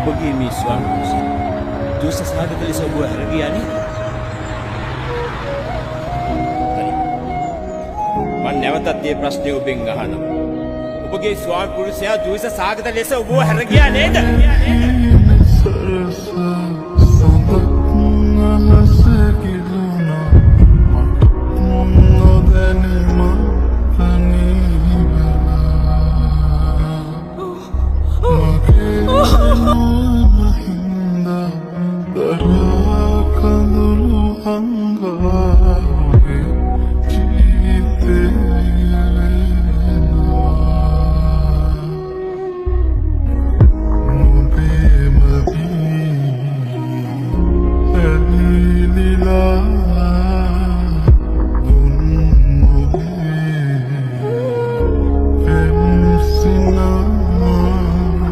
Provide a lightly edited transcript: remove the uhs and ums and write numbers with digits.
ඔබගේ මේ ස්වාමීන් දුෂ්ට සාගත ලෙස ඔබ හැරගියා නේද? හරි. මම නැවතත් මේ ප්‍රශ්නේ ඔබෙන් අහනවා. ඔබගේ ස්වාමි පුරුෂයා දුෂ්ට සාගත ලෙස ඔබ හැරගියා නේද? Kandulu hangga